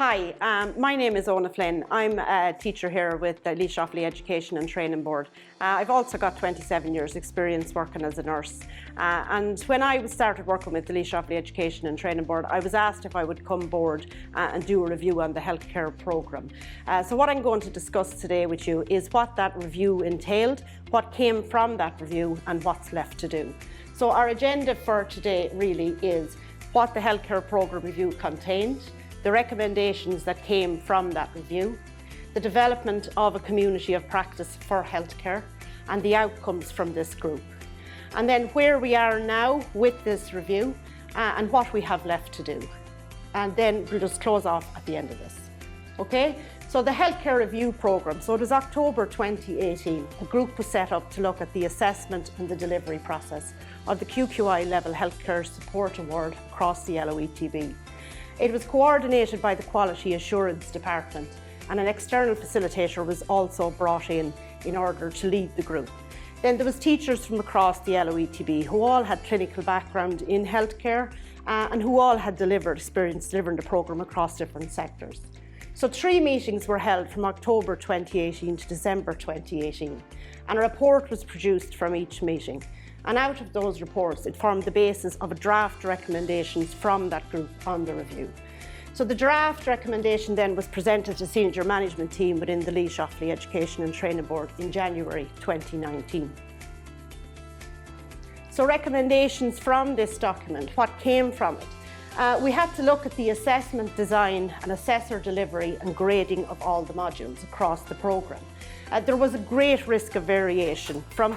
Hi, my name is Oonagh Flynn. I'm a teacher here with the Laois Offaly Education and Training Board. I've also got 27 years experience working as a nurse. And when I started working with the Laois Offaly Education and Training Board, I was asked if I would come board and do a review on the healthcare programme. So what I'm going to discuss today with you is what that review entailed, what came from that review and what's left to do. So our agenda for today really is what the healthcare programme review contained, the recommendations that came from that review, the development of a community of practice for healthcare and the outcomes from this group. And then where we are now with this review and what we have left to do. And then we'll just close off at the end of this. Okay, so the healthcare review programme, so it was October 2018, a group was set up to look at the assessment and the delivery process of the QQI Level Healthcare Support Award across the LOETB. It was coordinated by the Quality Assurance Department, and an external facilitator was also brought in order to lead the group. Then there was teachers from across the LOETB who all had clinical background in healthcare and who all had experience delivering the programme across different sectors. So 3 meetings were held from October 2018 to December 2018, and a report was produced from each meeting. And out of those reports, it formed the basis of a draft recommendations from that group on the review. So the draft recommendation then was presented to senior management team within the Laois Offaly Education and Training Board in January 2019. So recommendations from this document, what came from it? We had to look at the assessment design and assessor delivery and grading of all the modules across the programme. There was a great risk of variation from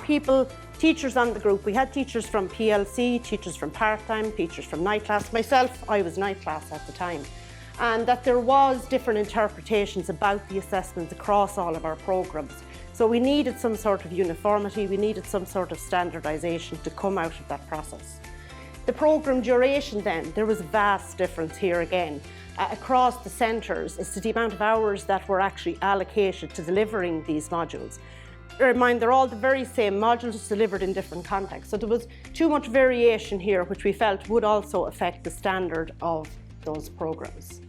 teachers on the group. We had teachers from PLC, teachers from part-time, teachers from night class. Myself, I was night class at the time. And that there was different interpretations about the assessments across all of our programmes. So we needed some sort of uniformity, we needed some sort of standardisation to come out of that process. The programme duration then, there was a vast difference here again. Across the centres as to the amount of hours that were actually allocated to delivering these modules. Bear in mind, they're all the very same modules delivered in different contexts. So there was too much variation here, which we felt would also affect the standard of those programmes.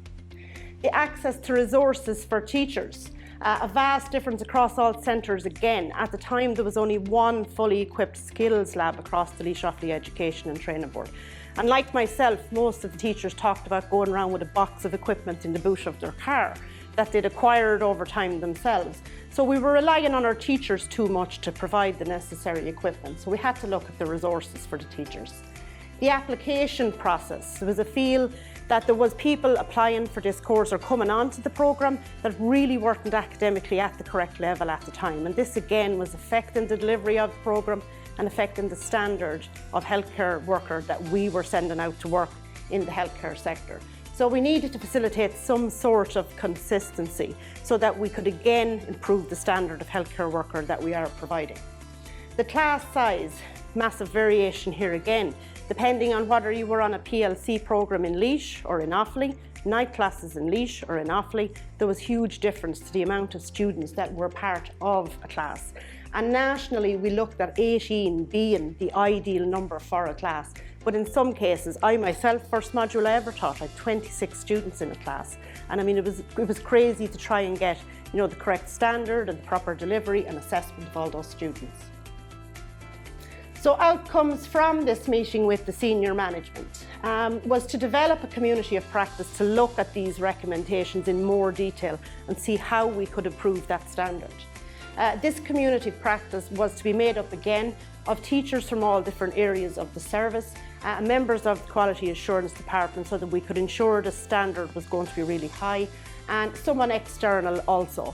The access to resources for teachers. A vast difference across all centres again. At the time, there was only one fully equipped skills lab across the Laois Offaly Education and Training Board. And like myself, most of the teachers talked about going around with a box of equipment in the boot of their car that they'd acquired over time themselves. So we were relying on our teachers too much to provide the necessary equipment. So we had to look at the resources for the teachers. The application process, there was a feel that there was people applying for this course or coming onto the programme that really weren't academically at the correct level at the time. And this again was affecting the delivery of the programme and affecting the standard of healthcare worker that we were sending out to work in the healthcare sector. So we needed to facilitate some sort of consistency so that we could again improve the standard of healthcare worker that we are providing. The class size, massive variation here again, depending on whether you were on a PLC programme in Laois or in Offaly, night classes in Laois or in Offaly, there was huge difference to the amount of students that were part of a class. And nationally, we looked at 18 being the ideal number for a class. But in some cases, I myself, first module I ever taught, I had 26 students in a class. And I mean, it was crazy to try and get, the correct standard and proper delivery and assessment of all those students. So outcomes from this meeting with the senior management was to develop a community of practice to look at these recommendations in more detail and see how we could improve that standard. This community of practice was to be made up again of teachers from all different areas of the service, members of the Quality Assurance Department so that we could ensure the standard was going to be really high, and someone external also.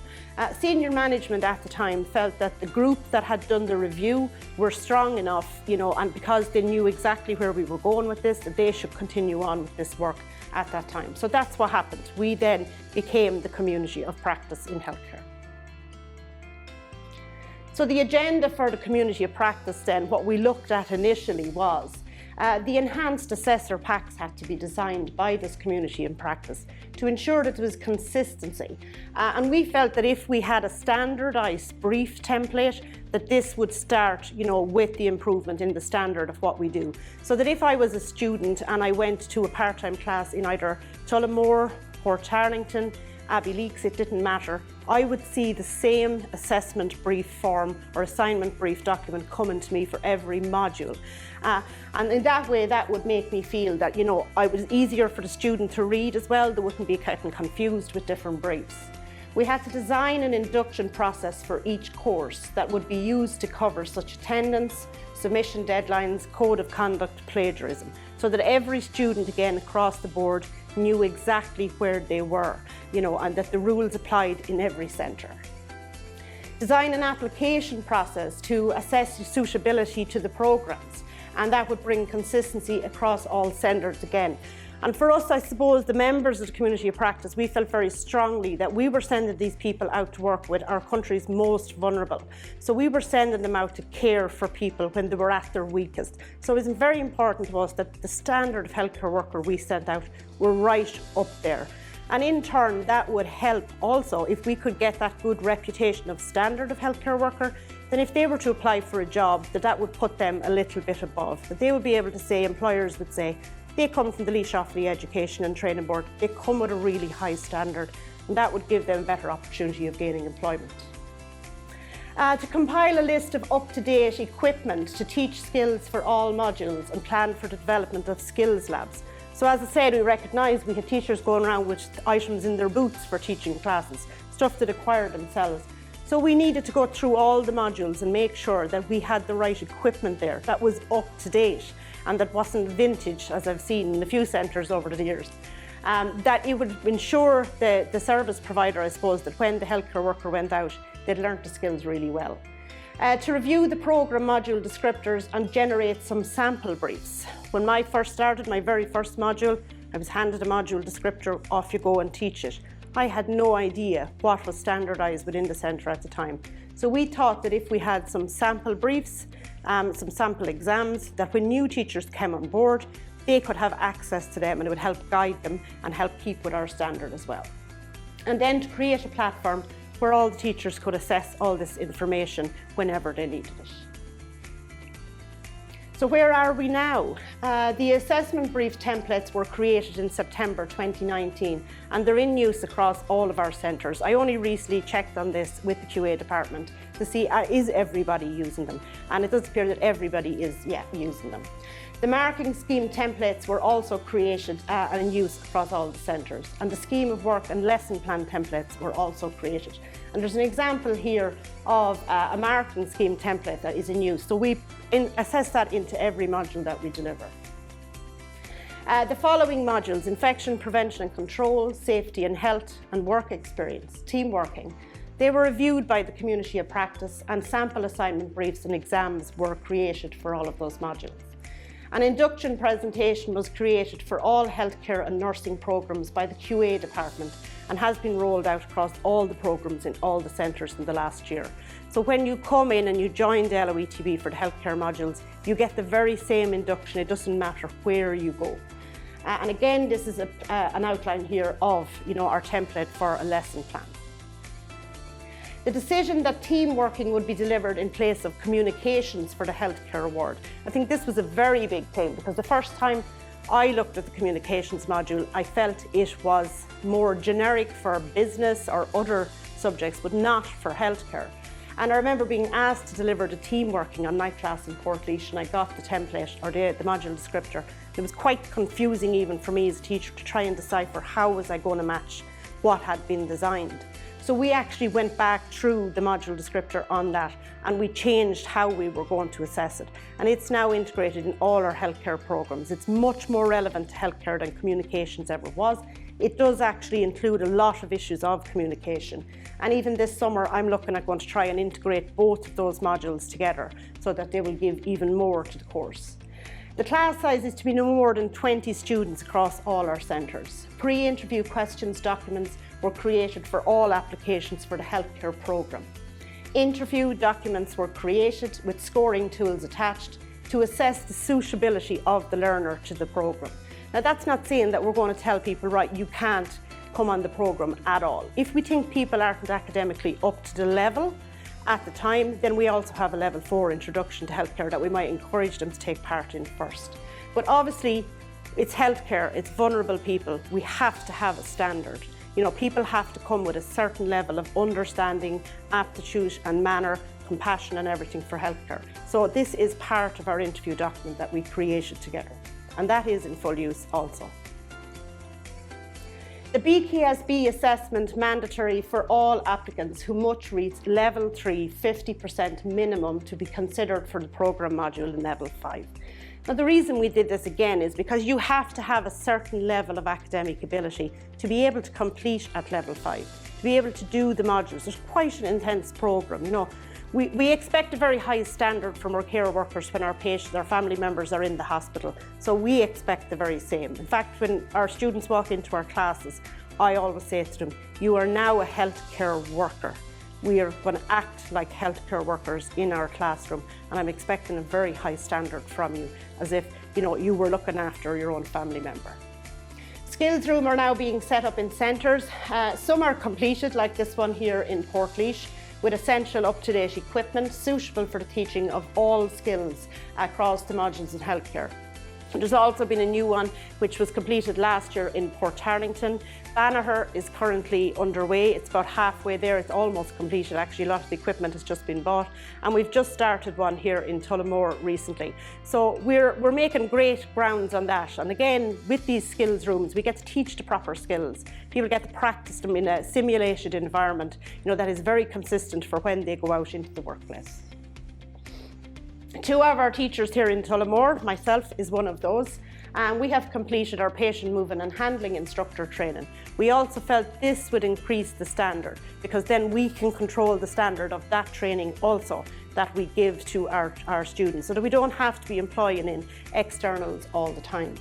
Senior management at the time felt that the group that had done the review were strong enough, and because they knew exactly where we were going with this, that they should continue on with this work at that time. So that's what happened. We then became the community of practice in healthcare. So the agenda for the community of practice then, what we looked at initially was the enhanced assessor packs had to be designed by this community in practice to ensure that there was consistency. And we felt that if we had a standardised brief template, that this would start, with the improvement in the standard of what we do. So that if I was a student and I went to a part-time class in either Tullamore, Port Tarlington, Abbey Leaks, it didn't matter. I would see the same assessment brief form or assignment brief document coming to me for every module. And in that way, that would make me feel that, it was easier for the student to read as well. They wouldn't be getting confused with different briefs. We had to design an induction process for each course that would be used to cover such attendance, submission deadlines, code of conduct, plagiarism, so that every student, again, across the board knew exactly where they were, and that the rules applied in every centre. Design an application process to assess suitability to the programmes, and that would bring consistency across all centres again. And for us, I suppose, the members of the community of practice, we felt very strongly that we were sending these people out to work with our country's most vulnerable. So we were sending them out to care for people when they were at their weakest. So it was very important to us that the standard of healthcare worker we sent out were right up there. And in turn, that would help also if we could get that good reputation of standard of healthcare worker, then if they were to apply for a job, that would put them a little bit above. That they would be able to say, employers would say, they come from the Laois Offaly Education and Training Board, they come with a really high standard, and that would give them a better opportunity of gaining employment. To compile a list of up-to-date equipment to teach skills for all modules and plan for the development of skills labs. So as I said, we recognised we had teachers going around with items in their boots for teaching classes, stuff that acquire themselves. So we needed to go through all the modules and make sure that we had the right equipment there that was up to date and that wasn't vintage, as I've seen in a few centres over the years. That it would ensure the service provider, I suppose, that when the healthcare worker went out, they'd learnt the skills really well. To review the programme module descriptors and generate some sample briefs. When I first started my very first module, I was handed a module descriptor, off you go and teach it. I had no idea what was standardised within the centre at the time. So we thought that if we had some sample briefs, some sample exams, that when new teachers came on board, they could have access to them and it would help guide them and help keep with our standard as well. And then to create a platform where all the teachers could assess all this information whenever they needed it. So where are we now? The assessment brief templates were created in September 2019 and they're in use across all of our centres. I only recently checked on this with the QA department to see is everybody using them, and it does appear that everybody is using them. The marking scheme templates were also created and in use across all the centres, and the scheme of work and lesson plan templates were also created. And there's an example here of a marking scheme template that is in use. So we assess that into every module that we deliver. The following modules: infection prevention and control, safety and health, and work experience, team working. They were reviewed by the community of practice, and sample assignment briefs and exams were created for all of those modules. An induction presentation was created for all healthcare and nursing programmes by the QA department and has been rolled out across all the programmes in all the centres in the last year. So when you come in and you join the LOETB for the healthcare modules, you get the very same induction. It doesn't matter where you go. And again, this is an outline here of our template for a lesson plan. The decision that team working would be delivered in place of communications for the healthcare award. I think this was a very big thing, because the first time I looked at the communications module, I felt it was more generic for business or other subjects, but not for healthcare. And I remember being asked to deliver the team working on night class in Portlaoise, and I got the template or the module descriptor. It was quite confusing even for me as a teacher to try and decipher how was I going to match what had been designed. So we actually went back through the module descriptor on that, and we changed how we were going to assess it. And it's now integrated in all our healthcare programmes. It's much more relevant to healthcare than communications ever was. It does actually include a lot of issues of communication. And even this summer, I'm looking at going to try and integrate both of those modules together so that they will give even more to the course. The class size is to be no more than 20 students across all our centres. Pre-interview questions documents were created for all applications for the healthcare programme. Interview documents were created with scoring tools attached to assess the suitability of the learner to the programme. Now, that's not saying that we're going to tell people, right, you can't come on the programme at all. If we think people aren't academically up to the level at the time, then we also have a level 4 introduction to healthcare that we might encourage them to take part in first. But obviously, It's healthcare, it's vulnerable people. We have to have a standard. You know, people have to come with a certain level of understanding, aptitude and manner, compassion and everything for healthcare. So this is part of our interview document that we created together, and that is in full use also. The BKSB assessment mandatory for all applicants who must reach level 3 50% minimum to be considered for the programme module in level 5. Now the reason we did this again is because you have to have a certain level of academic ability to be able to complete at level 5, to be able to do the modules. There's quite an intense programme, you know. We expect a very high standard from our care workers when our patients, our family members are in the hospital. So we expect the very same. In fact, when our students walk into our classes, I always say to them, you are now a healthcare worker. We are going to act like healthcare workers in our classroom, and I'm expecting a very high standard from you, as if you were looking after your own family member. Skills rooms are now being set up in centres. Some are completed, like this one here in Portlaoise, with essential up-to-date equipment suitable for the teaching of all skills across the modules in healthcare. There's also been a new one which was completed last year in Portarlington. Banagher is currently underway. It's about halfway there. It's almost completed. Actually, a lot of the equipment has just been bought, and we've just started one here in Tullamore recently. So we're making great grounds on that. And again, with these skills rooms, we get to teach the proper skills. People get to practice them in a simulated environment, that is very consistent for when they go out into the workplace. Two of our teachers here in Tullamore, myself is one of those, and we have completed our patient moving and handling instructor training. We also felt this would increase the standard, because then we can control the standard of that training also that we give to our students, so that we don't have to be employing in externals all the time.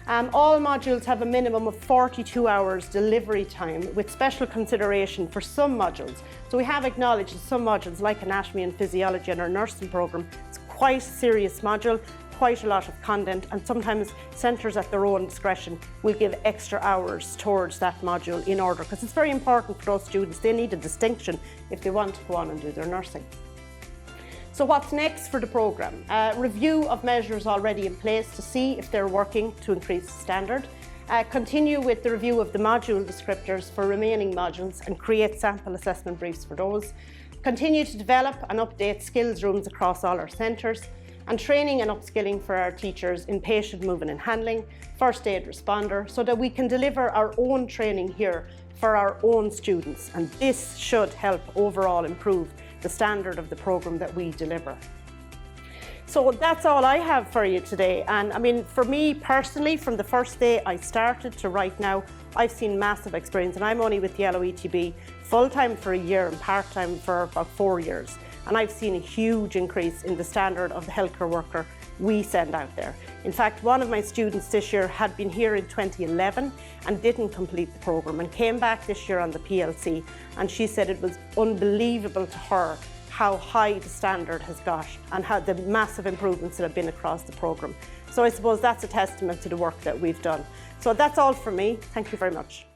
All modules have a minimum of 42 hours delivery time, with special consideration for some modules. So we have acknowledged that some modules, like anatomy and physiology in our nursing programme, it's quite a serious module, quite a lot of content, and sometimes centres at their own discretion will give extra hours towards that module in order, because it's very important for those students. They need a distinction if they want to go on and do their nursing. So what's next for the programme? Review of measures already in place to see if they're working to increase the standard. Continue with the review of the module descriptors for remaining modules and create sample assessment briefs for those. Continue to develop and update skills rooms across all our centres, and training and upskilling for our teachers in patient moving and handling, first aid responder, so that we can deliver our own training here for our own students, and this should help overall improve the standard of the programme that we deliver. So that's all I have for you today, and I mean, for me personally, from the first day I started to right now, I've seen massive experience, and I'm only with the LOETB full-time for a year and part-time for about 4 years, and I've seen a huge increase in the standard of the healthcare worker we send out there. In fact, one of my students this year had been here in 2011 and didn't complete the programme, and came back this year on the PLC, and she said it was unbelievable to her how high the standard has got and how the massive improvements that have been across the programme. So I suppose that's a testament to the work that we've done. So that's all from me. Thank you very much.